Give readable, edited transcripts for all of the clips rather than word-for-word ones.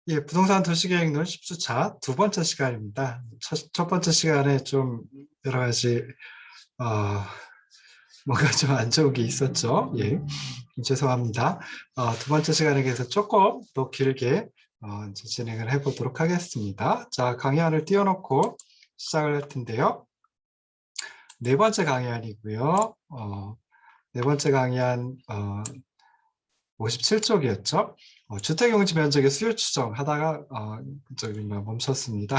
예, 부동산 도시계획론 10주차 두 번째 시간입니다. 첫 번째 시간에 좀 여러 가지 어, 뭔가 좀 안 좋은 게 있었죠. 예, 죄송합니다. 두 번째 시간에 대해서 조금 더 길게 이제 진행을 해보도록 하겠습니다. 자, 강의안을 띄워놓고 시작을 할 텐데요. 네 번째 강의안이고요. 네 번째 강의안 57쪽이었죠. 주택용지 면적의 수요 추정하다가 저기 멈췄습니다.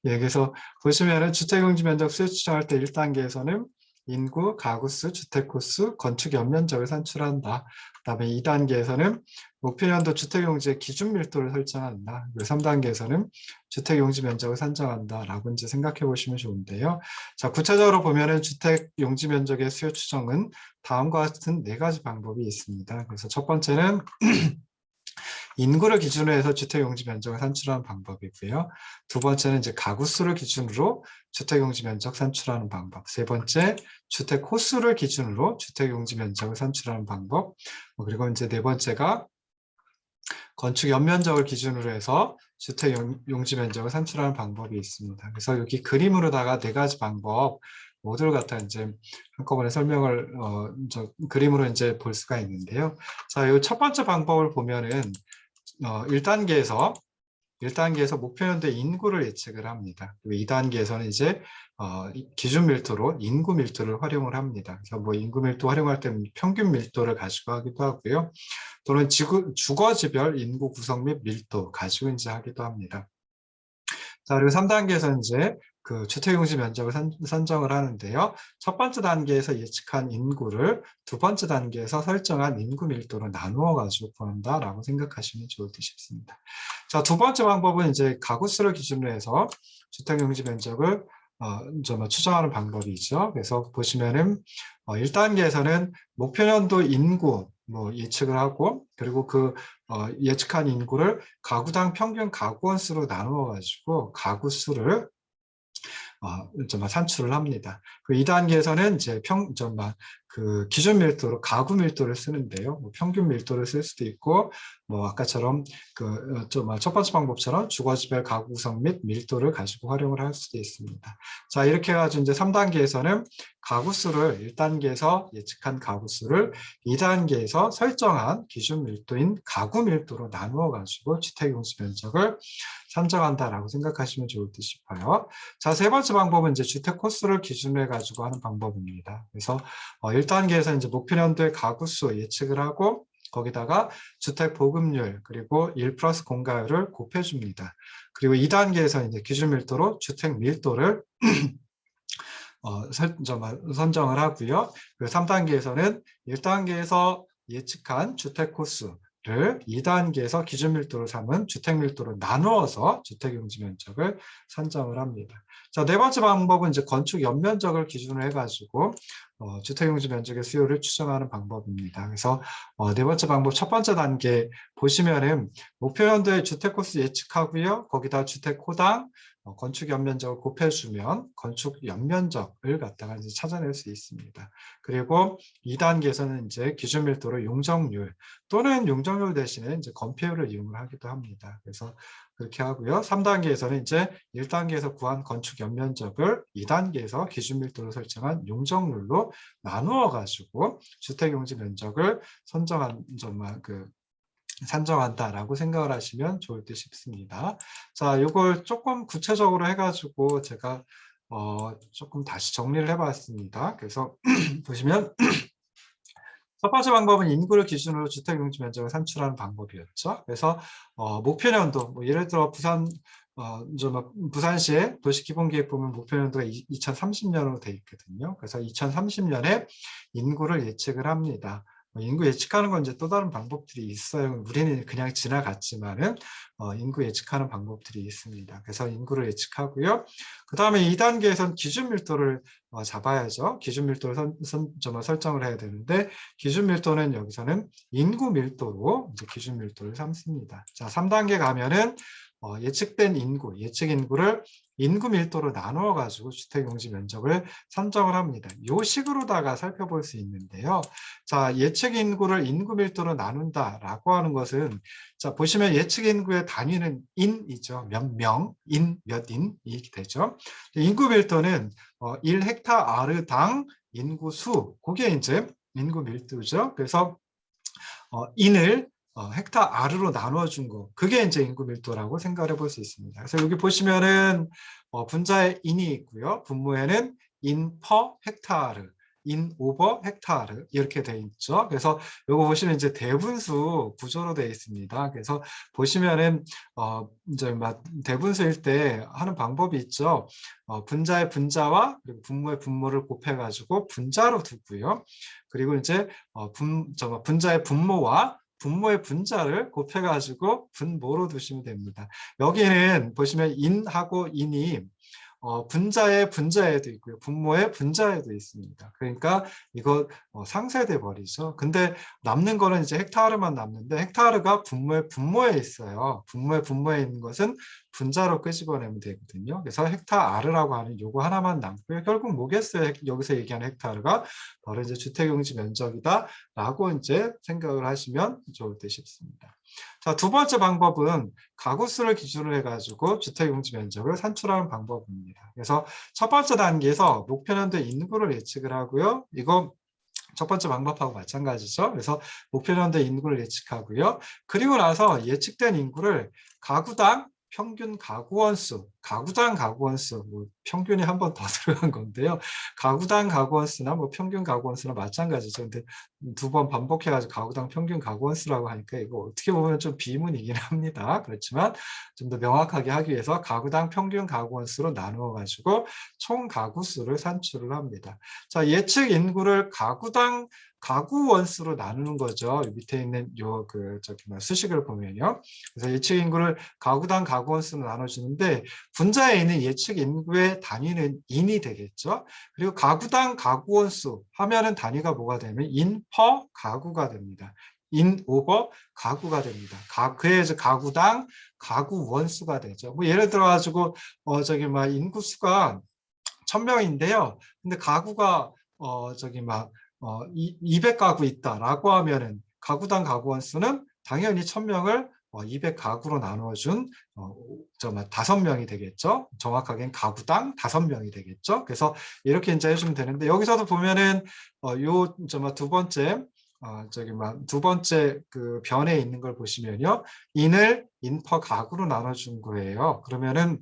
예, 그래서 보시면은 주택용지 면적 수요 추정할 때 1단계에서는 인구, 가구수, 주택호수, 건축 연면적을 산출한다. 그다음에 2단계에서는 목표연도 주택용지의 기준 밀도를 설정한다. 그리고 3단계에서는 주택용지 면적을 산정한다라고 이제 생각해 보시면 좋은데요. 자, 구체적으로 보면은 주택용지 면적의 수요 추정은 다음과 같은 네 가지 방법이 있습니다. 그래서 첫 번째는 인구를 기준으로 해서 주택용지 면적을 산출하는 방법이고요. 두 번째는 이제 가구 수를 기준으로 주택용지 면적 산출하는 방법. 세 번째, 주택 호수를 기준으로 주택용지 면적을 산출하는 방법. 그리고 이제 네 번째가 건축 연면적을 기준으로 해서 주택 용지 면적을 산출하는 방법이 있습니다. 그래서 여기 그림으로다가 네 가지 방법 모두를 갖다 이제 한꺼번에 설명을 그림으로 이제 볼 수가 있는데요. 자, 이 첫 번째 방법을 보면은 1단계에서 목표연도 인구를 예측을 합니다. 그리고 2단계에서는 이제 기준 밀도로 인구 밀도를 활용을 합니다. 그래서 뭐 인구 밀도 활용할 때는 평균 밀도를 가지고 하기도 하고요. 또는 주거지별 인구 구성 및 밀도 가지고 이제 하기도 합니다. 자, 그리고 3단계에서는 이제 그 주택용지 면적을 선정을 하는데요. 첫 번째 단계에서 예측한 인구를 두 번째 단계에서 설정한 인구 밀도로 나누어 가지고 구한다라고 생각하시면 좋을 듯 싶습니다. 자, 두 번째 방법은 이제 가구 수를 기준으로 해서 주택용지 면적을 좀 추정하는 방법이죠. 그래서 보시면은 1단계에서는 목표년도 인구 뭐 예측을 하고 그리고 그 예측한 인구를 가구당 평균 가구원 수로 나누어 가지고 가구 수를 좀 산출을 합니다. 그 2단계에서는 이제 그 기준 밀도로 가구 밀도를 쓰는데요. 뭐 평균 밀도를 쓸 수도 있고, 뭐 아까처럼 첫 번째 방법처럼 주거지별 가구 구성 및 밀도를 가지고 활용을 할 수도 있습니다. 자, 이렇게 해가지고 이제 3단계에서는 가구 수를 1단계에서 예측한 가구 수를 2단계에서 설정한 기준 밀도인 가구 밀도로 나누어 가지고 주택용지 면적을 산정한다라고 생각하시면 좋을 듯 싶어요. 자, 세 번째 방법은 이제 주택 코스를 기준으로 해가지고 하는 방법입니다. 그래서 1단계에서 이제 목표 연도의 가구 수 예측을 하고 거기다가 주택 보급률 그리고 1 플러스 공가율을 곱해줍니다. 그리고 2단계에서 이제 기준 밀도로 주택 밀도를 선정을 하고요. 그리고 3단계에서는 1단계에서 예측한 주택 코스를 2단계에서 기준 밀도를 삼은 주택 밀도로 나누어서 주택 용지 면적을 산정을 합니다. 자, 네 번째 방법은 이제 건축 연면적을 기준으로 해가지고 주택 용지 면적의 수요를 추정하는 방법입니다. 그래서 네 번째 방법 첫 번째 단계 보시면은 목표 연도의 주택 코스 예측하고요. 거기다 주택 호당 건축 연면적을 곱해주면 건축 연면적을 갖다가 이제 찾아낼 수 있습니다. 그리고 2단계에서는 이제 기준 밀도로 용적률 또는 용적률 대신에 이제 건폐율을 이용을 하기도 합니다. 그래서 그렇게 하고요. 3단계에서는 이제 1단계에서 구한 건축 연면적을 2단계에서 기준 밀도로 설정한 용적률로 나누어 가지고 주택 용지 면적을 산정한다라고 생각을 하시면 좋을 듯 싶습니다. 자, 이걸 조금 구체적으로 해가지고 제가 조금 다시 정리를 해봤습니다. 그래서 보시면 첫 번째 방법은 인구를 기준으로 주택 용지 면적을 산출하는 방법이었죠. 그래서 목표 연도, 뭐 예를 들어 부산시의 도시기본계획 보면 목표 연도가 2030년으로 돼 있거든요. 그래서 2030년에 인구를 예측을 합니다. 인구 예측하는 건 이제 또 다른 방법들이 있어요. 우리는 그냥 지나갔지만은 인구 예측하는 방법들이 있습니다. 그래서 인구를 예측하고요. 그 다음에 2단계에서는 기준 밀도를 잡아야죠. 기준 밀도를 설정을 해야 되는데 기준 밀도는 여기서는 인구 밀도로 이제 기준 밀도를 삼습니다. 자, 3단계 가면은 예측된 인구, 예측 인구를 인구 밀도로 나누어 가지고 주택 용지 면적을 산정을 합니다. 이 식으로다가 살펴볼 수 있는데요. 자, 예측 인구를 인구 밀도로 나눈다라고 하는 것은 자, 보시면 예측 인구의 단위는 인이죠. 몇 명, 몇 인이 되죠. 인구 밀도는 1헥타르당 인구 수, 그게 이제 인구 밀도죠. 그래서 인을 헥타르로 나눠준 거, 그게 이제 인구 밀도라고 생각해 볼 수 있습니다. 그래서 여기 보시면은 분자에 인이 있고요. 분모에는 인 퍼 헥타르, 인 오버 헥타르 이렇게 돼 있죠. 그래서 요거 보시면 이제 대분수 구조로 되어 있습니다. 그래서 보시면은 이제 막 대분수일 때 하는 방법이 있죠. 분자의 분자와 그리고 분모의 분모를 곱해가지고 분자로 두고요. 그리고 이제 분자의 분모와 분모의 분자를 곱해가지고 분모로 두시면 됩니다. 여기는 보시면 인하고 인이 분자의 분자에도 있고요. 분모의 분자에도 있습니다. 그러니까 이거 상쇄돼 버리죠. 근데 남는 거는 이제 헥타르만 남는데 헥타르가 분모의 분모에 있어요. 분모의 분모에 있는 것은 분자로 끄집어내면 되거든요. 그래서 헥타르라고 하는 요거 하나만 남고요. 결국 뭐겠어요? 여기서 얘기하는 헥타르가 바로 이제 주택용지 면적이다라고 이제 생각을 하시면 좋을 듯 싶습니다. 자, 두 번째 방법은 가구 수를 기준으로 해가지고 주택용지 면적을 산출하는 방법입니다. 그래서 첫 번째 단계에서 목표년도 인구를 예측을 하고요. 이거 첫 번째 방법하고 마찬가지죠. 그래서 목표년도 인구를 예측하고요. 그리고 나서 예측된 인구를 가구당 평균 가구원 수, 가구당 가구원 수, 뭐 평균이 한 번 더 들어간 건데요. 가구당 가구원 수나 뭐 평균 가구원 수나 마찬가지죠. 근데 두 번 반복해가지고 가구당 평균 가구원 수라고 하니까 이거 어떻게 보면 좀 비문이긴 합니다. 그렇지만 좀 더 명확하게 하기 위해서 가구당 평균 가구원 수로 나누어 가지고 총 가구 수를 산출을 합니다. 자, 예측 인구를 가구당 가구 원수로 나누는 거죠. 밑에 있는 요 수식을 보면요. 그래서 예측 인구를 가구당 가구 원수로 나눠주는데 분자에 있는 예측 인구의 단위는 인이 되겠죠. 그리고 가구당 가구 원수 하면은 단위가 뭐가 되면 인 퍼 가구가 됩니다. 인 오버 가구가 됩니다. 그래서 가구당 가구 원수가 되죠. 뭐 예를 들어 가지고 인구 수가 1000명인데요. 근데 가구가 200가구 있다라고 하면은 가구당 가구 원수는 당연히 1000명을 200가구로 나눠준 5명이 되겠죠. 정확하게는 가구당 5명이 되겠죠. 그래서 이렇게 이제 해주면 되는데 여기서도 보면은 두 번째 두 번째 그 변에 있는 걸 보시면요. 인을 인퍼 가구로 나눠준 거예요. 그러면은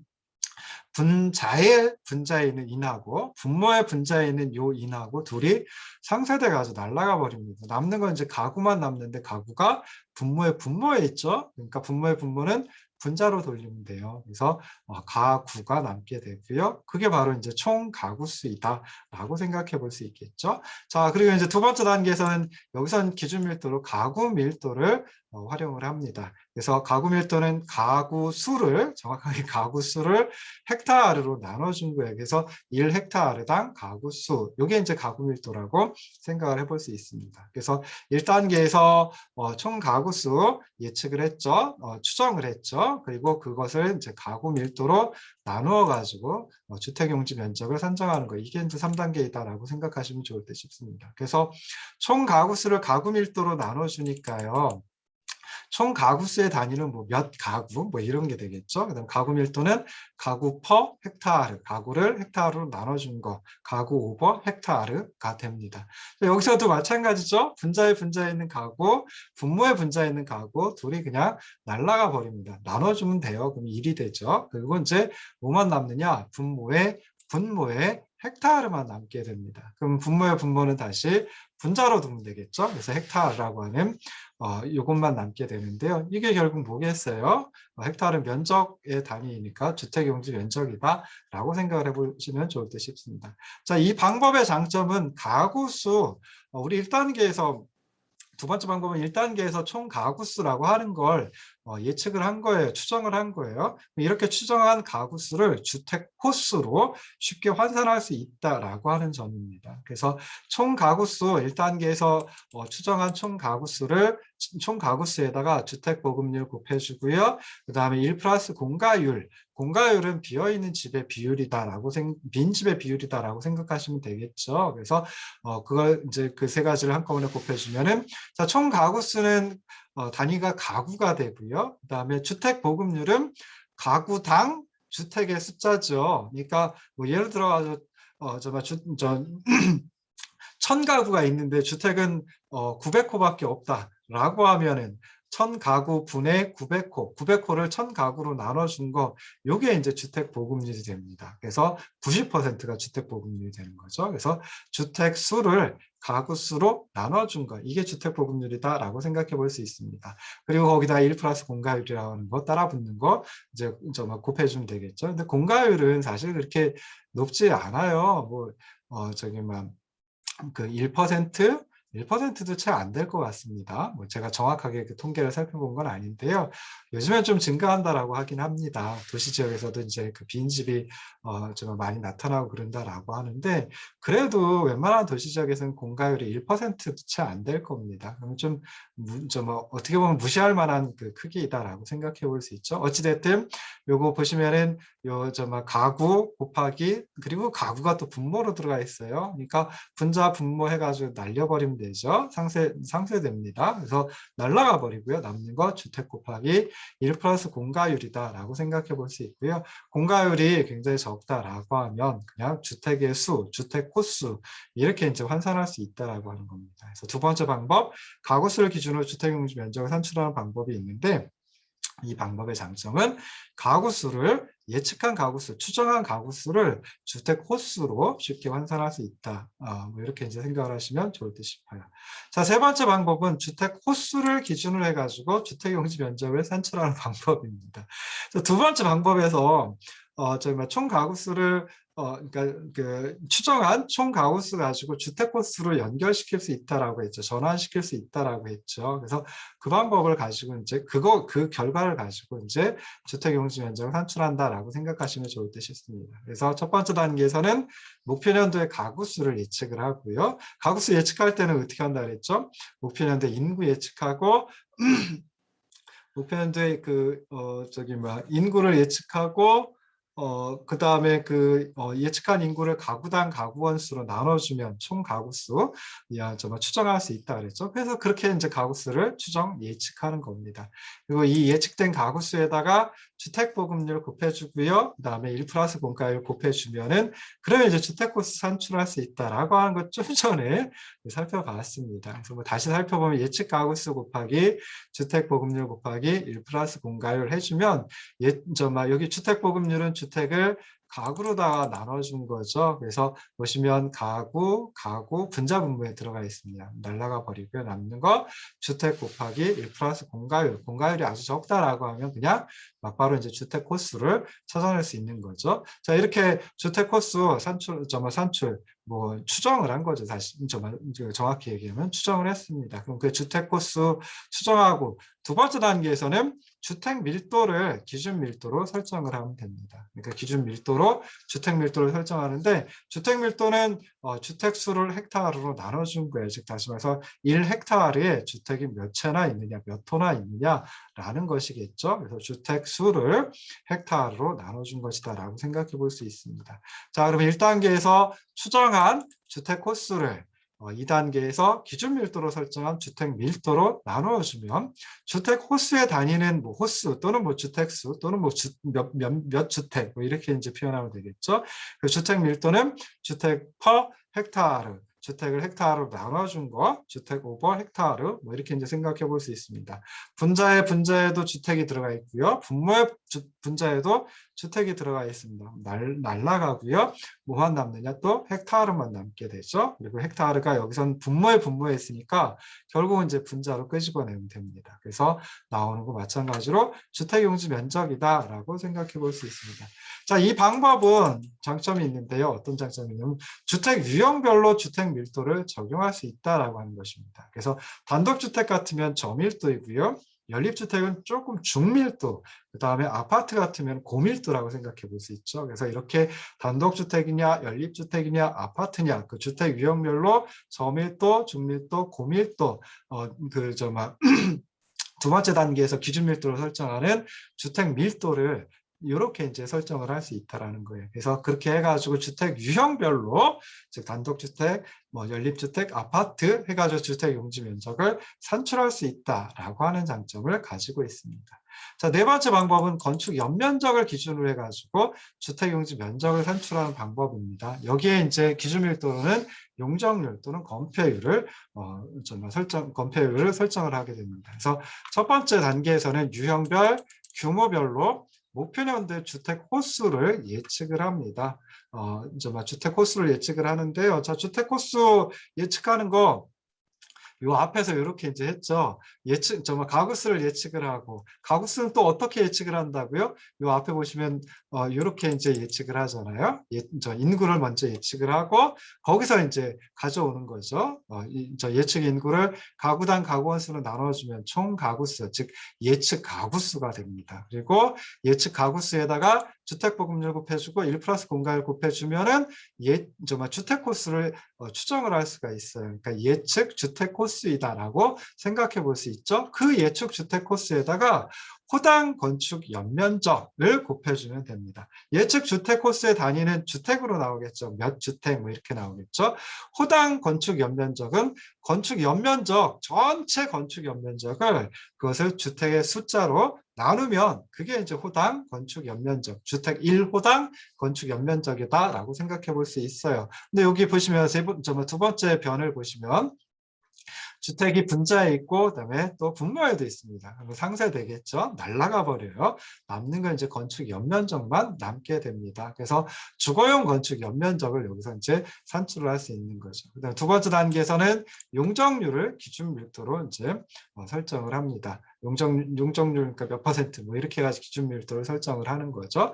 분자의 분자에 있는 인하고 분모의 분자에 있는 요 인하고 둘이 상쇄돼 가지고 날아가 버립니다. 남는 건 이제 가구만 남는데 가구가 분모의 분모에 있죠. 그러니까 분모의 분모는 분자로 돌리면 돼요. 그래서 가구가 남게 되고요. 그게 바로 이제 총 가구 수이다라고 생각해 볼 수 있겠죠. 자, 그리고 이제 두 번째 단계에서는 여기서는 기준 밀도로 가구 밀도를 활용을 합니다. 그래서 가구 밀도는 가구 수를 정확하게 가구 수를 헥타르로 나눠준 거예요. 그래서 1헥타르당 가구 수, 이게 이제 가구 밀도라고 생각을 해볼 수 있습니다. 그래서 1단계에서 총 가구 수 예측을 했죠. 추정을 했죠. 그리고 그것을 이제 가구 밀도로 나누어 가지고 주택용지 면적을 산정하는 거, 이게 이제 3단계이다라고 생각하시면 좋을 듯 싶습니다. 그래서 총 가구 수를 가구 밀도로 나눠주니까요. 총 가구 수의 단위는 뭐 몇 가구 뭐 이런 게 되겠죠. 그다음 가구 밀도는 가구 퍼 헥타르, 가구를 헥타르로 나눠준 거, 가구 오버 헥타르가 됩니다. 여기서도 마찬가지죠. 분자에 있는 가구, 분모에 분자에 있는 가구 둘이 그냥 날아가 버립니다. 나눠주면 돼요. 그럼 1이 되죠. 그리고 이제 뭐만 남느냐? 분모에 헥타르만 남게 됩니다. 그럼 분모의 분모는 다시 분자로 두면 되겠죠. 그래서 헥타르라고 하는 이것만 남게 되는데요. 이게 결국 뭐겠어요? 헥타르 면적의 단위이니까 주택용지 면적이다라고 생각을 해보시면 좋을 듯 싶습니다. 자, 이 방법의 장점은 가구 수, 우리 1단계에서 두 번째 방법은 1단계에서 총 가구수라고 하는 걸 예측을 한 거예요. 추정을 한 거예요. 이렇게 추정한 가구수를 주택 호수로 쉽게 환산할 수 있다라고 하는 점입니다. 그래서 총 가구수 1단계에서 추정한 총 가구수에다가 주택 보급률 곱해주고요. 그 다음에 1 플러스 공가율. 공가율은 비어있는 집의 비율이다라고 빈 집의 비율이다라고 생각하시면 되겠죠. 그래서 그걸 이제 그 세 가지를 한꺼번에 곱해주면은 자, 총 가구수는 단위가 가구가 되고요. 그 다음에 주택 보급률은 가구당 주택의 숫자죠. 그러니까 뭐 예를 들어 정말 1000가구가 있는데 주택은 900호밖에 없다라고 하면은 1000가구 분의 900호, 900호를 1000가구로 나눠준 거, 요게 이제 주택 보급률이 됩니다. 그래서 90%가 주택 보급률이 되는 거죠. 그래서 주택 수를 가구 수로 나눠준 거, 이게 주택 보급률이다라고 생각해 볼 수 있습니다. 그리고 거기다 1 플러스 공가율이라는 거 따라 붙는 거 이제 좀 곱해주면 되겠죠. 근데 공가율은 사실 그렇게 높지 않아요. 뭐 그 1%, 1%도 채 안 될 것 같습니다. 뭐 제가 정확하게 그 통계를 살펴본 건 아닌데요. 요즘엔 좀 증가한다라고 하긴 합니다. 도시 지역에서도 이제 그 빈집이 좀 많이 나타나고 그런다라고 하는데, 그래도 웬만한 도시 지역에서는 공가율이 1%도 채 안 될 겁니다. 그러면 좀 어떻게 보면 무시할 만한 그 크기이다라고 생각해 볼 수 있죠. 어찌됐든 요거 보시면은 가구 곱하기, 그리고 가구가 또 분모로 들어가 있어요. 그러니까 분자 분모 해가지고 날려버리면 되죠. 상쇄됩니다. 그래서 날라가 버리고요. 남는 거 주택 곱하기 1 플러스 공가율이다라고 생각해 볼 수 있고요. 공가율이 굉장히 적다라고 하면 그냥 주택의 수, 주택 호수 이렇게 이제 환산할 수 있다라고 하는 겁니다. 그래서 두 번째 방법, 가구수를 기준으로 주택용지 면적을 산출하는 방법이 있는데, 이 방법의 장점은 가구수를 예측한 가구수, 추정한 가구수를 주택 호수로 쉽게 환산할 수 있다. 뭐 이렇게 이제 생각을 하시면 좋을 듯 싶어요. 자, 세 번째 방법은 주택 호수를 기준으로 해가지고 주택 용지 면적을 산출하는 방법입니다. 두 번째 방법에서 총 가구수를 그러니까 그 추정한 총 가구수 가지고 주택 호수로 연결시킬 수 있다라고 했죠. 전환시킬 수 있다라고 했죠. 그래서 그 방법을 가지고 이제 그 결과를 가지고 이제 주택 용지 면적을 산출한다라고 생각하시면 좋을 듯 싶습니다. 그래서 첫 번째 단계에서는 목표 년도의 가구수를 예측을 하고요. 가구수 예측할 때는 어떻게 한다 그랬죠? 목표 년도 인구 예측하고 목표 년도의 인구를 예측하고 그 다음에 예측한 인구를 가구당 가구원 수로 나눠주면 총 가구수 추정할 수 있다 그랬죠. 그래서 그렇게 이제 가구수를 예측하는 겁니다. 그리고 이 예측된 가구수에다가 주택 보급률 곱해주고요. 그 다음에 1 플러스 공가율 곱해주면은 그러면 이제 주택 호수 산출할 수 있다라고 하는 것 좀 전에 살펴봤습니다. 그래서 뭐 다시 살펴보면 예측 가구수 곱하기 주택 보급률 곱하기 1 플러스 공가율 해주면 여기 주택 보급률은 주택을 가구로다가 나눠준 거죠. 그래서 보시면 가구, 분자 분모에 들어가 있습니다. 날라가 버리고요. 남는 거 주택 곱하기 1 플러스 공가율. 공가율이 아주 적다라고 하면 그냥 막바로 이제 주택 호수를 찾아낼 수 있는 거죠. 자, 이렇게 주택 호수 산출, 뭐 추정을 한 거죠. 사실 정확히 얘기하면 추정을 했습니다. 그럼 그 주택 호수 추정하고 두 번째 단계에서는 주택 밀도를 기준 밀도로 설정을 하면 됩니다. 그러니까 기준 밀도로 주택 밀도를 설정하는데, 주택 밀도는 주택 수를 헥타르로 나눠준 거예요. 즉 다시 말해서 1헥타르에 주택이 몇 채나 있느냐, 몇 호나 있느냐라는 것이겠죠. 그래서 주택 수를 헥타르로 나눠준 것이다라고 생각해 볼 수 있습니다. 자, 그러면 1단계에서 추정한 주택 호수를 2단계에서 기준 밀도로 설정한 주택 밀도로 나누어주면 주택 호수의 단위는 뭐 호수 또는 뭐 주택수 또는 뭐 몇 주택 뭐 이렇게 이제 표현하면 되겠죠. 그 주택 밀도는 주택 퍼 헥타르, 주택을 헥타르로 나눠준 거, 주택 오버 헥타르 뭐 이렇게 이제 생각해 볼 수 있습니다. 분자에도 주택이 들어가 있고요. 분모의 분자에도 주택이 들어가 있습니다. 날라가고요. 뭐만 남느냐, 또 헥타르만 남게 되죠. 그리고 헥타르가 여기선 분모에 있으니까 결국은 이제 분자로 끄집어내면 됩니다. 그래서 나오는 거 마찬가지로 주택 용지 면적이다라고 생각해 볼 수 있습니다. 자, 이 방법은 장점이 있는데요. 어떤 장점이 있냐면 주택 유형별로 주택 주택 밀도를 적용할 수 있다라고 하는 것입니다. 그래서 단독주택 같으면 저밀도이고요. 연립주택은 조금 중밀도, 그다음에 아파트 같으면 고밀도라고 생각해 볼 수 있죠. 그래서 이렇게 단독주택이냐 연립주택이냐 아파트냐 그 주택 유형별로 저밀도, 중밀도, 고밀도 두 번째 단계에서 기준 밀도를 설정하는 주택 밀도를 이렇게 이제 설정을 할 수 있다라는 거예요. 그래서 그렇게 해가지고 주택 유형별로, 즉 단독주택, 연립주택, 아파트 해가지고 주택 용지 면적을 산출할 수 있다라고 하는 장점을 가지고 있습니다. 자, 네 번째 방법은 건축 연면적을 기준으로 해가지고 주택 용지 면적을 산출하는 방법입니다. 여기에 이제 기준 밀도는 용적률 또는 건폐율을 설정을 하게 됩니다. 그래서 첫 번째 단계에서는 유형별, 규모별로 목표년도의 주택 호수를 예측을 합니다. 주택 호수를 예측을 하는데요. 자, 주택 호수 예측하는 거 요 앞에서 이렇게 이제 했죠. 가구수를 예측을 하고, 가구수는 또 어떻게 예측을 한다고요? 요 앞에 보시면 이렇게 이제 예측을 하잖아요. 인구를 먼저 예측을 하고 거기서 이제 가져오는 거죠. 예측 인구를 가구당 가구원 수로 나눠주면 총 가구수, 즉 예측 가구수가 됩니다. 그리고 예측 가구수에다가 주택보급률 곱해주고 1 플러스 공가를 곱해주면은 주택 코스를 추정을 할 수가 있어요. 그러니까 예측 주택 코스이다라고 생각해 볼 수 있죠. 그 예측 주택 코스에다가 호당 건축 연면적을 곱해주면 됩니다. 예측 주택 코스의 단위는 주택으로 나오겠죠. 몇 주택 뭐 이렇게 나오겠죠. 호당 건축 연면적은 건축 연면적, 전체 건축 연면적을 그것을 주택의 숫자로 나누면 그게 이제 호당 건축 연면적, 주택 1호당 건축 연면적이다라고 생각해 볼 수 있어요. 근데 여기 보시면 두 번째 변을 보시면 주택이 분자에 있고 그다음에 또 분모에도 있습니다. 그럼 상쇄되겠죠. 날아가 버려요. 남는 건 이제 건축 연면적만 남게 됩니다. 그래서 주거용 건축 연면적을 여기서 이제 산출을 할 수 있는 거죠. 그다음 두 번째 단계에서는 용적률을 기준 밀도로 이제 설정을 합니다. 용적률 그러니까 몇 퍼센트 뭐 이렇게 해가지고 기준 밀도를 설정을 하는 거죠.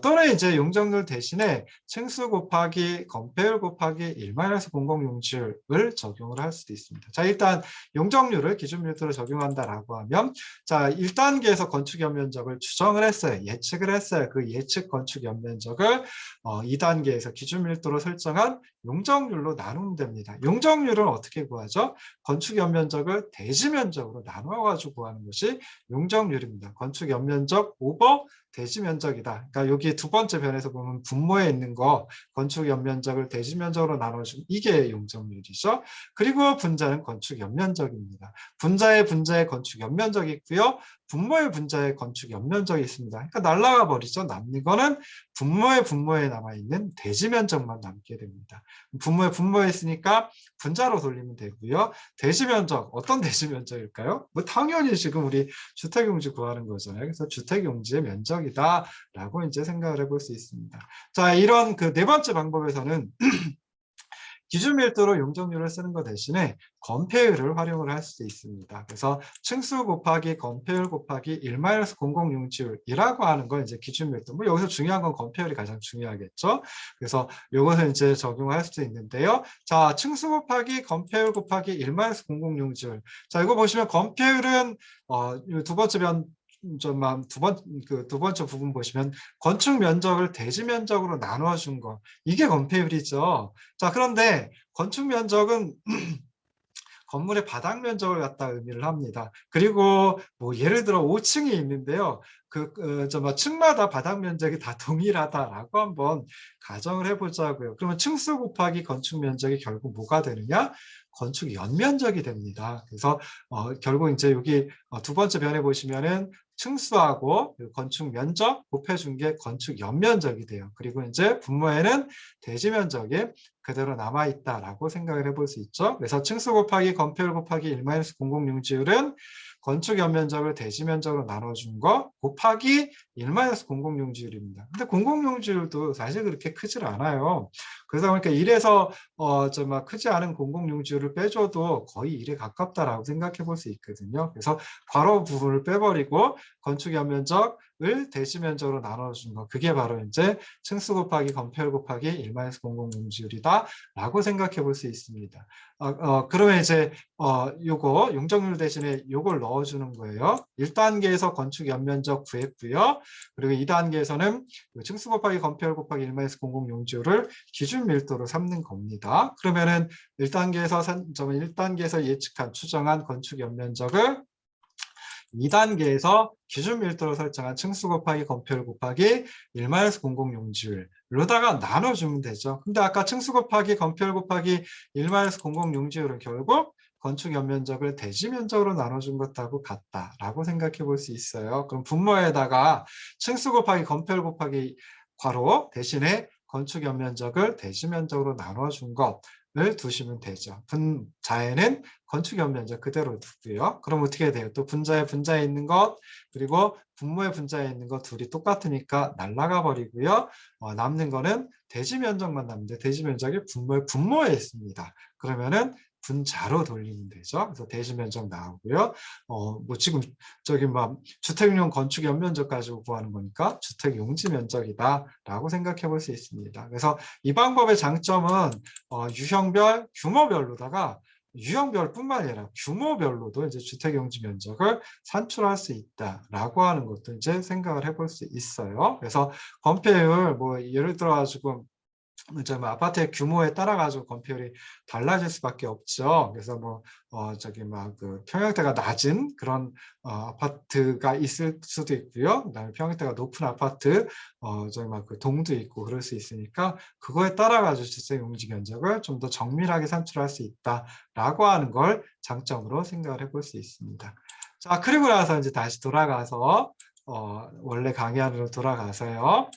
또는 이제 용적률 대신에 층수 곱하기 건폐율 곱하기 1-공공용지율을 적용을 할 수도 있습니다. 자, 일단 용적률을 기준 밀도로 적용한다라고 하면, 자, 1단계에서 건축 연면적을 추정을 했어요. 예측을 했어요. 그 예측 건축 연면적을 2단계에서 기준 밀도로 설정한 용적률로 나누면 됩니다. 용적률은 어떻게 구하죠? 건축 연면적을 대지 면적으로 나누어 가지고 구하는 것이 용적률입니다. 건축 연면적 오버 대지 면적이다. 그러니까 여기 두 번째 변에서 보면 분모에 있는 거 건축 연면적을 대지 면적으로 나눠주면 이게 용적률이죠. 그리고 분자는 건축 연면적입니다. 분자의 건축 연면적이 있고요. 분모의 분자의 건축 연면적이 있습니다. 그러니까 날아가 버리죠. 남는 거는 분모에 남아있는 대지 면적만 남게 됩니다. 분모에 있으니까 분자로 돌리면 되고요. 대지 면적, 어떤 대지 면적일까요? 뭐 당연히 지금 우리 주택용지 구하는 거잖아요. 그래서 주택용지의 면적이다라고 이제 생각을 해볼 수 있습니다. 자, 이런 그 네 번째 방법에서는 기준 밀도로 용적률을 쓰는 것 대신에 건폐율을 활용을 할 수 있습니다. 그래서 층수 곱하기 건폐율 곱하기 1-공공용지율이라고 하는 건 이제 기준 밀도. 뭐 여기서 중요한 건 건폐율이 가장 중요하겠죠. 그래서 이것을 이제 적용할 수도 있는데요. 자, 층수 곱하기 건폐율 곱하기 1-공공용지율. 자, 이거 보시면 건폐율은 두 번째 변 두 번째 부분 보시면 건축 면적을 대지 면적으로 나누어 준 거. 이게 건폐율이죠. 자, 그런데 건축 면적은 건물의 바닥 면적을 갖다 의미를 합니다. 그리고 뭐 예를 들어 5층이 있는데요. 층마다 바닥 면적이 다 동일하다라고 한번 가정을 해보자고요. 그러면 층수 곱하기 건축 면적이 결국 뭐가 되느냐? 건축 연면적이 됩니다. 그래서 결국 이제 여기 두 번째 변에 보시면은 층수하고 건축 면적 곱해준 게 건축 연면적이 돼요. 그리고 이제 분모에는 대지 면적이 그대로 남아있다라고 생각을 해볼 수 있죠. 그래서 층수 곱하기 건폐율 곱하기 1-공공용지율은 건축 연면적을 대지 면적으로 나눠준 거 곱하기 1-공공용지율입니다. 근데 공공용지율도 사실 그렇게 크질 않아요. 그러다 보니까 1에서 크지 않은 공공용지율을 빼줘도 거의 1에 가깝다라고 생각해 볼 수 있거든요. 그래서 괄호 부분을 빼버리고 건축 연면적 대지면적으로 나눠준 거, 그게 바로 이제 층수 곱하기 건폐율 곱하기 1-공공 용지율이다라고 생각해 볼 수 있습니다. 그러면 이제 요거 용적률 대신에 요걸 넣어주는 거예요. 1단계에서 건축 연면적 구했고요. 그리고 2단계에서는 층수 곱하기 건폐율 곱하기 1-공공 용지율을 기준 밀도로 삼는 겁니다. 그러면은 1단계에서 예측한 추정한 건축 연면적을 2단계에서 기준 밀도로 설정한 층수 곱하기 건폐율 곱하기 1-공공 용지율로다가 나눠주면 되죠. 근데 아까 층수 곱하기 건폐율 곱하기 1-공공 용지율은 결국 건축 연면적을 대지 면적으로 나눠준 것하고 같다라고 생각해 볼 수 있어요. 그럼 분모에다가 층수 곱하기 건폐율 곱하기 괄호 대신에 건축 연면적을 대지 면적으로 나눠준 것을 두시면 되죠. 분자에는 건축 연면적 그대로 두고요. 그럼 어떻게 돼요? 또 분자에 있는 것 그리고 분모의 분자에 있는 것 둘이 똑같으니까 날아가 버리고요. 남는 거는 대지 면적만 남는데 대지 면적이 분모의 분모에 있습니다. 그러면은 분자로 돌리면 되죠. 그래서 대지 면적 나오고요. 뭐 지금 저기 막 주택용 건축 연면적 가지고 구하는 거니까 주택 용지 면적이다라고 생각해 볼 수 있습니다. 그래서 이 방법의 장점은 유형별, 규모별로다가 유형별뿐만 아니라 규모별로도 이제 주택 용지 면적을 산출할 수 있다라고 하는 것도 이제 생각을 해볼 수 있어요. 그래서 건폐율 뭐 예를 들어 가지고 이제 뭐 아파트의 규모에 따라 가지고 건폐율이 달라질 수밖에 없죠. 그래서 뭐 저기 막 그 평형대가 낮은 그런 아파트가 있을 수도 있고요. 그다음에 평형대가 높은 아파트 저기 막 그 동도 있고 그럴 수 있으니까 그거에 따라 가지고 주택 용지 면적을 좀 더 정밀하게 산출할 수 있다라고 하는 걸 장점으로 생각을 해볼 수 있습니다. 자, 그리고 나서 이제 다시 돌아가서 원래 강의안으로 돌아가서요.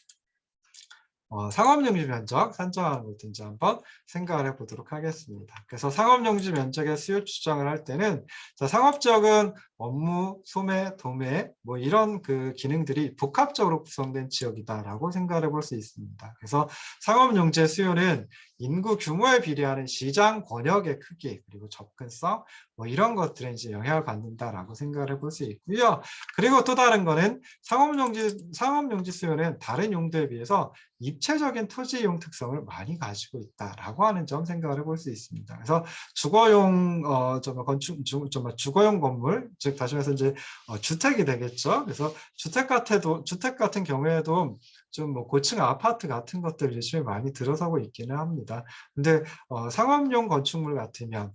상업용지 면적 산정하는 것도 이제 한번 생각을 해보도록 하겠습니다. 그래서 상업용지 면적의 수요 추정을 할 때는 상업지역은 업무, 소매, 도매 뭐 이런 그 기능들이 복합적으로 구성된 지역이다라고 생각을 해볼 수 있습니다. 그래서 상업용지의 수요는 인구 규모에 비례하는 시장 권역의 크기 그리고 접근성 뭐 이런 것들에 이제 영향을 받는다라고 생각을 해볼 수 있고요. 그리고 또 다른 거는 상업용지 수요는 다른 용도에 비해서 입체적인 토지 이용 특성을 많이 가지고 있다라고 하는 점 생각을 해볼 수 있습니다. 그래서 주거용 주거용 건물, 즉 다시 말해서 이제 주택이 되겠죠. 그래서 주택 같은 경우에도 좀 뭐 고층 아파트 같은 것들이 요즘에 많이 들어서고 있기는 합니다. 근데 상업용 건축물 같으면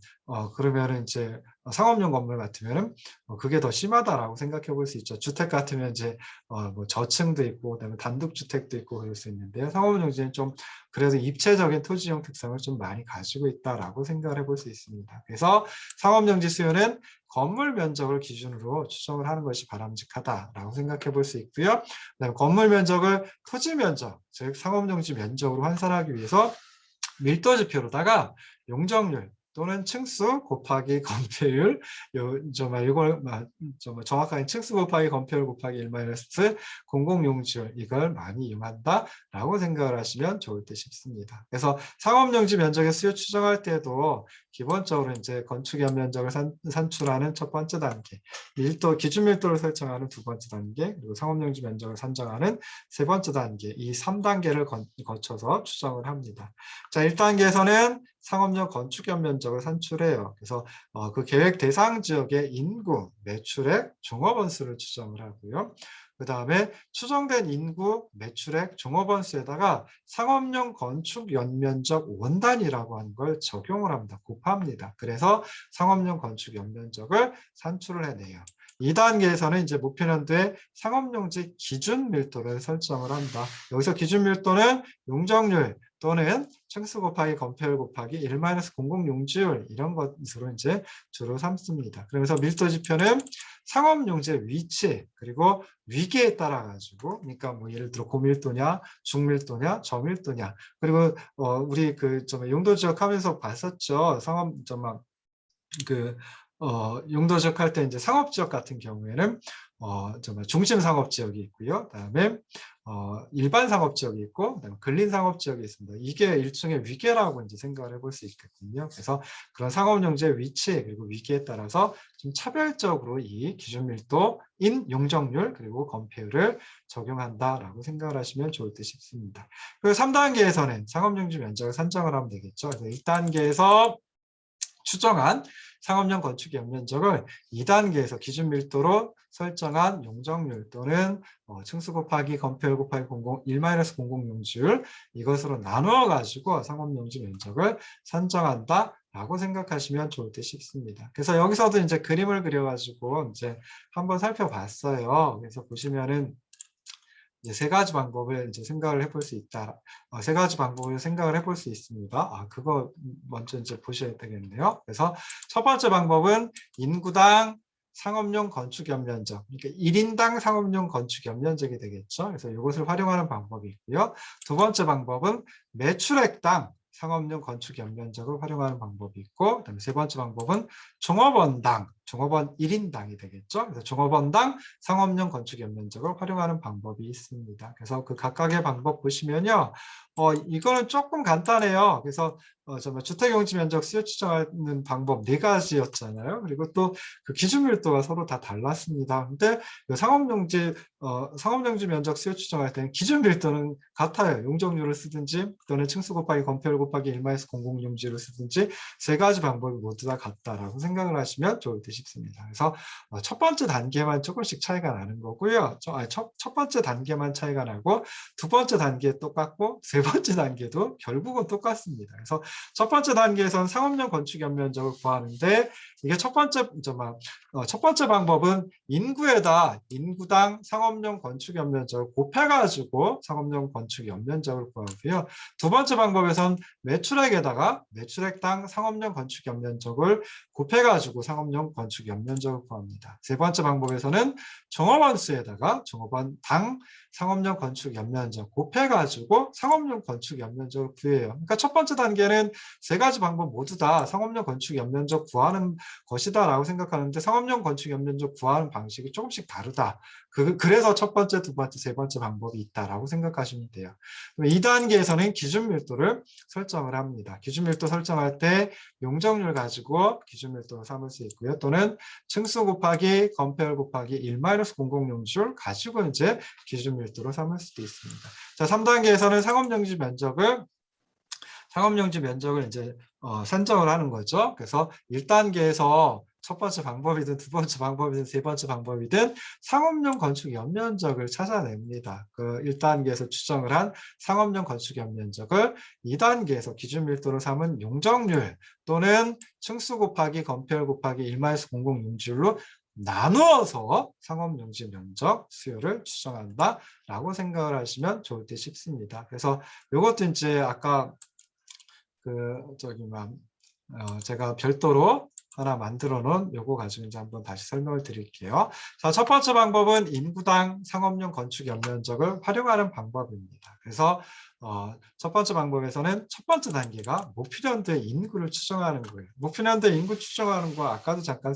그러면은 이제 상업용 건물 같으면은 그게 더 심하다라고 생각해 볼 수 있죠. 주택 같으면 이제 뭐 저층도 있고 그다음에 단독주택도 있고 그럴 수 있는데요. 상업용지는 좀 그래도 입체적인 토지용 특성을 좀 많이 가지고 있다라고 생각을 해볼 수 있습니다. 그래서 상업용지 수요는 건물 면적을 기준으로 추정을 하는 것이 바람직하다라고 생각해 볼 수 있고요. 그다음에 건물 면적을 토지 면적, 즉 상업용지 면적으로 환산하기 위해서 밀도 지표로다가 용적률 또는 층수 곱하기 건폐율 이걸 좀 정확하게 층수 곱하기 건폐율 곱하기 1 공공용지율 이걸 많이 이용한다라고 생각을 하시면 좋을 듯 싶습니다. 그래서 상업용지 면적의 수요 추정할 때도 기본적으로 이제 건축 연면적을 산출하는 첫 번째 단계, 기준 밀도를 설정하는 두 번째 단계, 그리고 상업용지 면적을 산정하는 세 번째 단계, 이 3단계를 거쳐서 추정을 합니다. 자, 1단계에서는 상업용 건축 연면적을 산출해요. 그래서 그 계획 대상 지역의 인구, 매출액, 종업원수를 추정을 하고요. 그 다음에 추정된 인구, 매출액, 종업원수에다가 상업용 건축 연면적 원단위라고 하는 걸 적용을 합니다. 곱합니다. 그래서 상업용 건축 연면적을 산출을 해내요. 2단계에서는 이제 목표년도에 상업용지 기준 밀도를 설정을 한다. 여기서 기준 밀도는 용적률 또는 층수 곱하기 건폐율 곱하기 1-공공 용지율 이런 것으로 이제 주로 삼습니다. 그러면서 밀도 지표는 상업용지의 위치 그리고 위계에 따라 가지고 그러니까 뭐 예를 들어 고밀도냐, 중밀도냐, 저밀도냐 그리고 우리 그 좀 용도 지역하면서 봤었죠. 용도 지역할 때 이제 상업 지역 같은 경우에는 정말 중심 상업 지역이 있고요. 그다음에 일반 상업 지역이 있고, 그다음에 근린 상업 지역이 있습니다. 이게 일종의 위계라고 이제 생각을 해볼 수 있겠군요. 그래서 그런 상업 용지의 위치 그리고 위계에 따라서 좀 차별적으로 이 기준 밀도인 용적률 그리고 건폐율을 적용한다라고 생각을 하시면 좋을 듯 싶습니다. 그리고 3단계에서는 상업 용지 면적을 산정을 하면 되겠죠. 그래서 1단계에서 추정한 상업용 건축 연면적을 2단계에서 기준 밀도로 설정한 용적률 또는 층수 곱하기 건폐율 곱하기 1-00 용지율 이것으로 나누어 가지고 상업용지 면적을 산정한다라고 생각하시면 좋을 듯 싶습니다. 그래서 여기서도 이제 그림을 그려가지고 이제 한번 살펴봤어요. 그래서 보시면은 이제 세 가지 방법을 이제 생각을 해볼 수 있다. 세 가지 방법을 생각을 해볼 수 있습니다. 그거 먼저 이제 보셔야 되겠네요. 그래서 첫 번째 방법은 인구당 상업용 건축 연면적, 그러니까 1인당 상업용 건축 연면적이 되겠죠. 그래서 이것을 활용하는 방법이 있고요. 두 번째 방법은 매출액당 상업용 건축 연면적을 활용하는 방법이 있고, 그다음에 세 번째 방법은 종업원당, 종업원 1인당이 되겠죠. 그래서 종업원당 상업용 건축 연면적을 활용하는 방법이 있습니다. 그래서 그 각각의 방법 보시면요. 이거는 조금 간단해요. 그래서 정말 주택용지 면적 수요 추정하는 방법 4가지였잖아요. 그리고 또 그 기준 밀도가 서로 다 달랐습니다. 근데 그 상업용지 면적 수요 추정할 때는 기준 밀도는 같아요. 용적률을 쓰든지 또는 층수 곱하기 건폐율 곱하기 1-00 용지를 쓰든지 세 가지 방법이 모두 다 같다라고 생각을 하시면 좋을 듯 싶습니다. 그래서 첫 번째 단계만 조금씩 차이가 나는 거고요. 첫 번째 단계만 차이가 나고 두 번째 단계 똑같고 세 번째 단계도 결국은 똑같습니다. 그래서 첫 번째 단계에서는 상업용 건축 연면적을 구하는데 이게 첫 번째 방법은 인구당 상업용 건축 연면적을 곱해가지고 상업용 건축 연면적을 구하고요. 두 번째 방법에서는 매출액에다가 매출액당 상업용 건축 연면적을 곱해가지고 상업용 건축 연면적을 구합니다. 세 번째 방법에서는 종업원 수에다가 종업원당 상업용 건축 연면적 곱해가지고 상업용 건축 연면적을 구해요. 그러니까 첫 번째 단계는 세 가지 방법 모두 다 상업용 건축 연면적 구하는 것이다라고 생각하는데 상업용 건축 연면적 구하는 방식이 조금씩 다르다. 그래서 첫 번째, 두 번째, 세 번째 방법이 있다라고 생각하시면 돼요. 2단계에서는 기준 밀도를 설정을 합니다. 기준 밀도 설정할 때 용적률 가지고 기준 밀도를 삼을 수 있고요. 또는 층수 곱하기 건폐율 곱하기 1-00 용지율 가지고 이제 기준 밀도로 삼을 수도 있습니다. 자, 3단계에서는 상업용지 면적을 이제 산정을 하는 거죠. 그래서 1단계에서 첫 번째 방법이든 두 번째 방법이든 세 번째 방법이든 상업용 건축 연면적을 찾아냅니다. 그 1단계에서 추정을 한 상업용 건축 연면적을 2단계에서 기준 밀도로 삼은 용적률 또는 층수 곱하기 건폐율 곱하기 1-00 용지율로 나누어서 상업용지 면적 수요를 추정한다라고 생각을 하시면 좋을 듯 싶습니다. 그래서 이것도 이제 아까 제가 별도로 하나 만들어 놓은 요거 가지고 이제 한번 다시 설명을 드릴게요. 자, 첫 번째 방법은 인구당 상업용 건축 연면적을 활용하는 방법입니다. 그래서 첫 번째 방법에서는 첫 번째 단계가 목표년도의 인구를 추정하는 거예요. 목표년도의 인구 추정하는 거 아까도 잠깐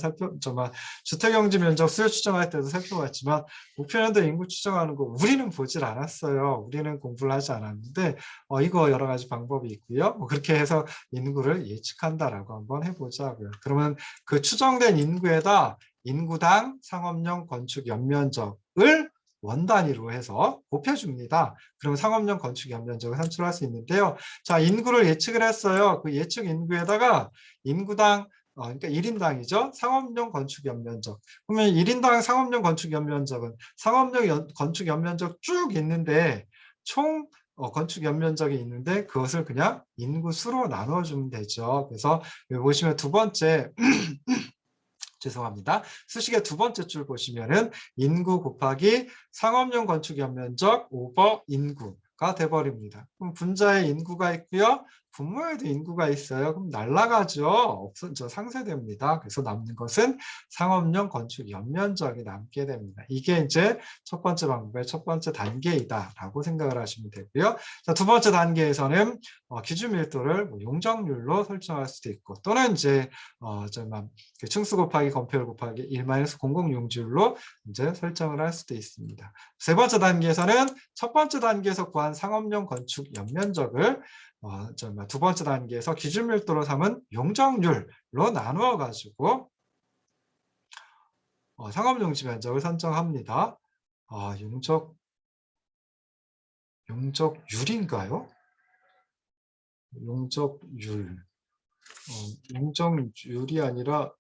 주택용지 면적 수요 추정할 때도 살펴봤지만 목표년도 인구 추정하는 거 우리는 보질 않았어요. 우리는 공부를 하지 않았는데 이거 여러 가지 방법이 있고요. 그렇게 해서 인구를 예측한다라고 한번 해보자고요. 그러면 그 추정된 인구에다 인구당 상업용 건축 연면적을 원 단위로 해서 곱해줍니다. 그럼 상업용 건축 연면적을 산출할 수 있는데요. 자, 인구를 예측을 했어요. 그 예측 인구에다가 인구당 그러니까 1인당이죠. 상업용 건축 연면적. 그러면 1인당 상업용 건축 연면적은 상업용 건축 연면적 쭉 있는데 총 건축 연면적이 있는데 그것을 그냥 인구수로 나눠주면 되죠. 그래서 여기 보시면 두 번째 죄송합니다. 수식의 두 번째 줄 보시면은 인구 곱하기 상업용 건축 연면적 오버 인구가 돼버립니다. 그럼 분자에 인구가 있고요. 분모에도 인구가 있어요. 그럼 날아가죠. 없어져 상쇄됩니다. 그래서 남는 것은 상업용 건축 연면적이 남게 됩니다. 이게 이제 첫 번째 방법의 첫 번째 단계이다라고 생각을 하시면 되고요. 자, 두 번째 단계에서는 기준 밀도를 뭐 용적률로 설정할 수도 있고 또는 이제 층수 곱하기 건폐율 곱하기 1-00용률로 이제 설정을 할 수도 있습니다. 세 번째 단계에서는 첫 번째 단계에서 구한 상업용 건축 연면적을 두 번째 단계에서 기준 밀도로 삼은 용적률로 나누어 가지고 상업용지 면적을 선정합니다. 용적률인가요? 용적률. 용적률이 아니라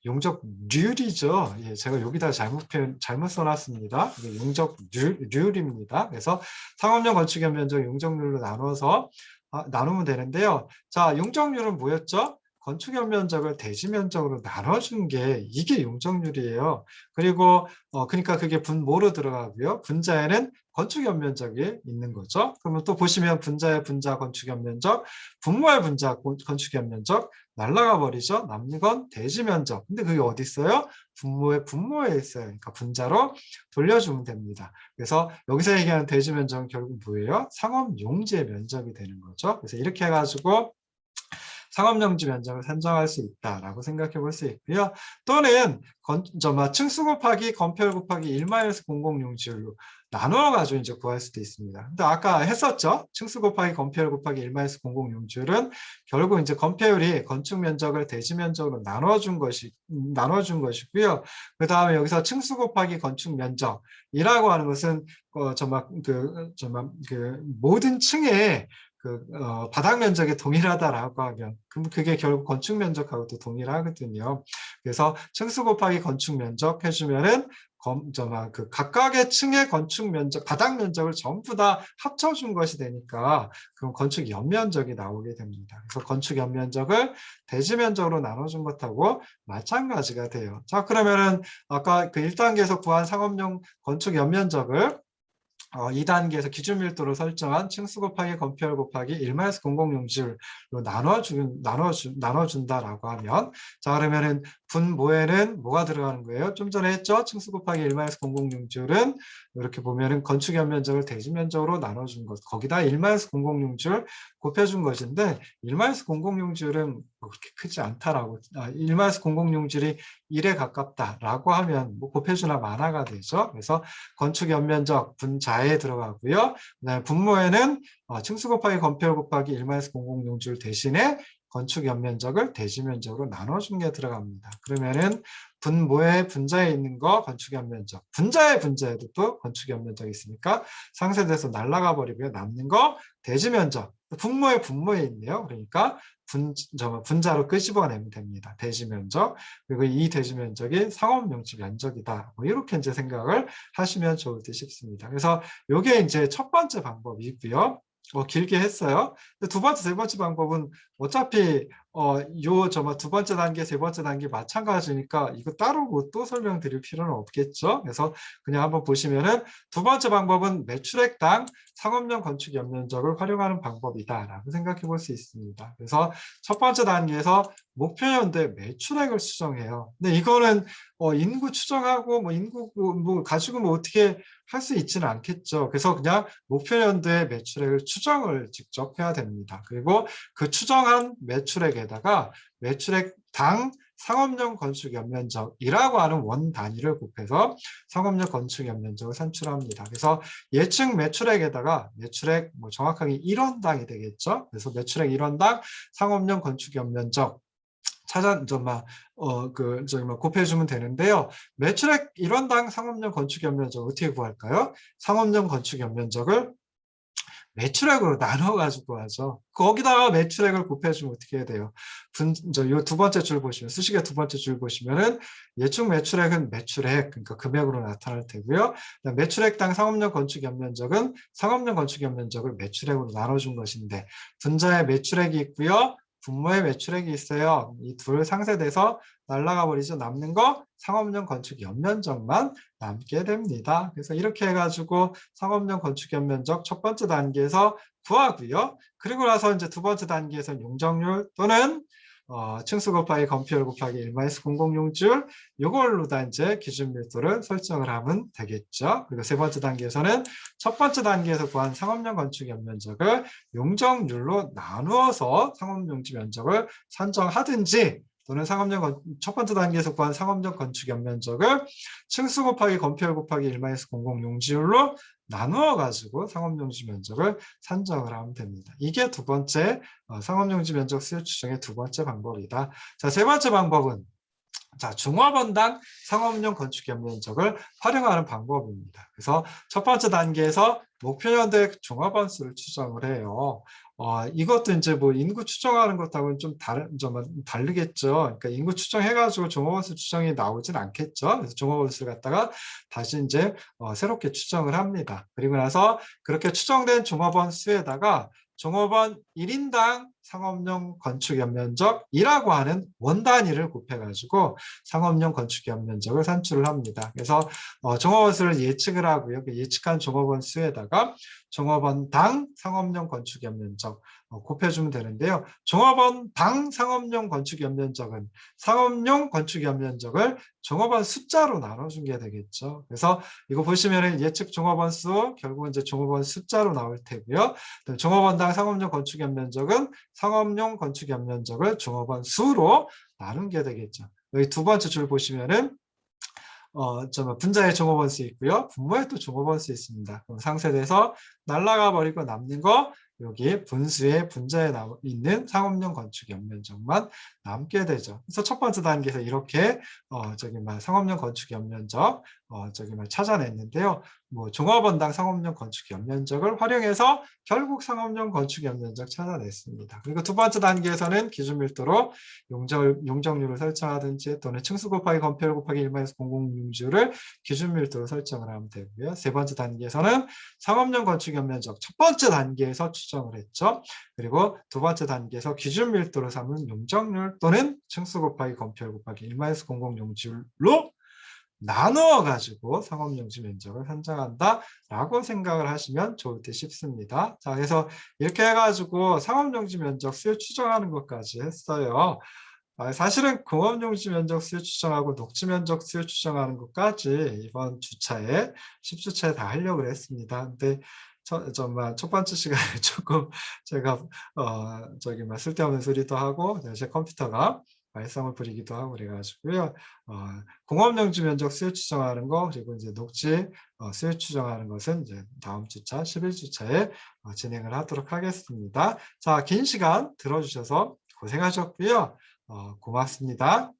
용적률이죠. 예, 제가 여기다 잘못 써놨습니다. 용적률입니다. 그래서 상업용 건축의 면적 용적률로 나누면 되는데요. 자, 용적률은 뭐였죠? 건축의 면적을 대지 면적으로 나눠준 게 이게 용적률이에요. 그리고 그러니까 그게 분모로 들어가고요. 분자에는 건축 연면적이 있는 거죠. 그러면 또 보시면 분자의 분자 건축 연면적, 분모의 분자 건축 연면적 날라가 버리죠. 남는 건 대지 면적. 근데 그게 어디 있어요? 분모의 분모에 있어요. 그러니까 분자로 돌려주면 됩니다. 그래서 여기서 얘기하는 대지 면적은 결국 뭐예요? 상업 용지의 면적이 되는 거죠. 그래서 이렇게 해가지고 상업용지 면적을 산정할 수 있다라고 생각해 볼 수 있고요. 또는 층수 곱하기 건폐율 곱하기 1-00용지율로 나누어 가지고 이제 구할 수도 있습니다. 근데 아까 했었죠. 층수 곱하기 건폐율 곱하기 1-00용지율은 결국 이제 건폐율이 건축 면적을 대지 면적으로 나눠준 것이고요. 그 다음에 여기서 층수 곱하기 건축 면적이라고 하는 것은 모든 층에 바닥 면적이 동일하다라고 하면 그럼 그게 결국 건축 면적하고도 동일하거든요. 그래서 층수 곱하기 건축 면적 해주면은 각각의 층의 건축 면적, 바닥 면적을 전부 다 합쳐준 것이 되니까 그럼 건축 연면적이 나오게 됩니다. 그래서 건축 연면적을 대지 면적으로 나눠준 것하고 마찬가지가 돼요. 자, 그러면은 아까 그 1단계에서 구한 상업용 건축 연면적을 2단계에서 기준 밀도로 설정한 층수 곱하기 건폐율 곱하기 1-00용지율로 나눠준다라고 하면 자 그러면은 분모에는 뭐가 들어가는 거예요? 좀 전에 했죠? 층수 곱하기 1-00용지율은 이렇게 보면은 건축 연면적을 대지 면적으로 나눠준 것 거기다 1-00용지율 곱해준 것인데 1-00용지율은 그렇게 크지 않다라고 1-00용지율이 1에 가깝다라고 하면 뭐 곱해주나 마나가 되죠. 그래서 건축 연면적 분자에 들어가고요. 그다음에 분모에는 층수 곱하기 건폐율 곱하기 1-00용지율 대신에 건축 연면적을 대지 면적으로 나눠준 게 들어갑니다. 그러면은 분모의 분자에 있는 거 건축 연면적, 분자의 분자에도 또 건축 연면적이 있으니까 상쇄돼서 날아가 버리고요. 남는 거 대지 면적, 분모의 분모에 있네요. 그러니까 분자로 끄집어내면 됩니다. 대지 면적. 그리고 이 대지 면적이 상업용지 면적이다. 뭐 이렇게 이제 생각을 하시면 좋을 듯 싶습니다. 그래서 이게 이제 첫 번째 방법이고요. 길게 했어요. 두 번째, 세 번째 방법은 어차피 두 번째 단계, 세 번째 단계 마찬가지니까 이거 따로 뭐 또 설명드릴 필요는 없겠죠. 그래서 그냥 한번 보시면은 두 번째 방법은 매출액당 상업용 건축 연면적을 활용하는 방법이다라고 생각해 볼 수 있습니다. 그래서 첫 번째 단계에서 목표연도의 매출액을 수정해요. 근데 이거는 인구 추정하고 뭐 인구 뭐 가지고 뭐 어떻게 할 수 있지는 않겠죠. 그래서 그냥 목표연도의 매출액을 추정을 직접 해야 됩니다. 그리고 그 추정한 매출액에다가 매출액당 상업용 건축 연면적이라고 하는 원 단위를 곱해서 상업용 건축 연면적을 산출합니다. 그래서 예측 매출액에다가 매출액 뭐 정확하게 1원당이 되겠죠. 그래서 매출액 1원당 상업용 건축 연면적 곱해주면 되는데요. 매출액 1원당 상업용 건축 연면적 어떻게 구할까요? 상업용 건축 연면적을 매출액으로 나눠가지고 하죠. 거기다가 매출액을 곱해주면 어떻게 해야 돼요? 요 두 번째 줄 보시면, 수식의 두 번째 줄 보시면은 예측 매출액은 매출액, 그러니까 금액으로 나타날 테고요. 매출액당 상업용 건축 연면적은 상업용 건축 연면적을 매출액으로 나눠준 것인데, 분자에 매출액이 있고요. 분모에 매출액이 있어요. 이 둘 상쇄돼서 날라가 버리죠. 남는 거 상업용 건축 연면적만 남게 됩니다. 그래서 이렇게 해가지고 상업용 건축 연면적 첫 번째 단계에서 구하고요. 그리고 나서 이제 두 번째 단계에서 용적률 또는 층수 곱하기 건폐율 곱하기 1-공공용지율 이걸로 다 이제 기준 밀도를 설정을 하면 되겠죠. 그리고 세 번째 단계에서는 첫 번째 단계에서 구한 상업용 건축 연면적을 용적률로 나누어서 상업용지 면적을 산정하든지 또는 첫 번째 단계에서 구한 상업용 건축 연면적을 층수 곱하기 건폐율 곱하기 1-공공용지율로 나누어 가지고 상업용지 면적을 산정을 하면 됩니다. 이게 두 번째 상업용지 면적 수요 추정의 두 번째 방법이다. 자, 세 번째 방법은 종합원당 상업용 건축 연면적을 활용하는 방법입니다. 그래서 첫 번째 단계에서 목표연도의 종합원수를 추정을 해요. 이것도 이제 뭐 인구 추정하는 것하고는 좀 다르겠죠. 그러니까 인구 추정해가지고 종합원수 추정이 나오진 않겠죠. 그래서 종합원수를 갖다가 다시 이제 새롭게 추정을 합니다. 그리고 나서 그렇게 추정된 종합원수에다가 종업원 1인당 상업용 건축 연면적이라고 하는 원 단위를 곱해가지고 상업용 건축 연면적을 산출을 합니다. 그래서 종업원 수를 예측을 하고요. 그 예측한 종업원 수에다가 종업원당 상업용 건축 연면적 곱해주면 되는데요. 종업원당 상업용 건축 연면적은 상업용 건축 연면적을 종업원 숫자로 나눠준 게 되겠죠. 그래서 이거 보시면 예측 종업원 수 결국은 이제 종업원 숫자로 나올 테고요. 종업원당 상업용 건축 연면적은 상업용 건축 연면적을 종업원 수로 나누게 되겠죠. 여기 두 번째 줄 보시면은 분자의 종업원수 있고요. 분모에 또 종업원수 있습니다. 그럼 상쇄돼서 날라가 버리고 남는 거 여기 분수의 분자에 있는 상업용 건축 연면적만 남게 되죠. 그래서 첫 번째 단계에서 이렇게 상업용 건축 연면적 찾아냈는데요. 뭐 종업원당 상업용 건축 연면적을 활용해서 결국 상업용 건축 연면적 찾아냈습니다. 그리고 두 번째 단계에서는 기준 밀도로 용적률을 설정하든지 또는 층수 곱하기 건폐율 곱하기 1-공공용지율을 기준 밀도로 설정을 하면 되고요. 세 번째 단계에서는 상업용 건축 연면적 첫 번째 단계에서 추정을 했죠. 그리고 두 번째 단계에서 기준 밀도로 삼은 용적률 또는 층수 곱하기 건폐율 곱하기 1-공공용지율로 나누어 가지고 상업용지 면적을 산정한다라고 생각을 하시면 좋을 듯 싶습니다. 자, 그래서 이렇게 해가지고 상업용지 면적 수요 추정하는 것까지 했어요. 사실은 공업용지 면적 수요 추정하고 녹지 면적 수요 추정하는 것까지 이번 주차에 10주차에 다 하려고 했습니다. 근데 정말 첫 번째 시간에 조금 제가 쓸데없는 소리도 하고 제 컴퓨터가 말썽을 부리기도 하고 그래가지고요. 공업용지 면적 수요 추정하는 거 그리고 이제 녹지 수요 추정하는 것은 이제 다음 주차 11주차에 진행을 하도록 하겠습니다. 자, 긴 시간 들어주셔서 고생하셨고요. 고맙습니다.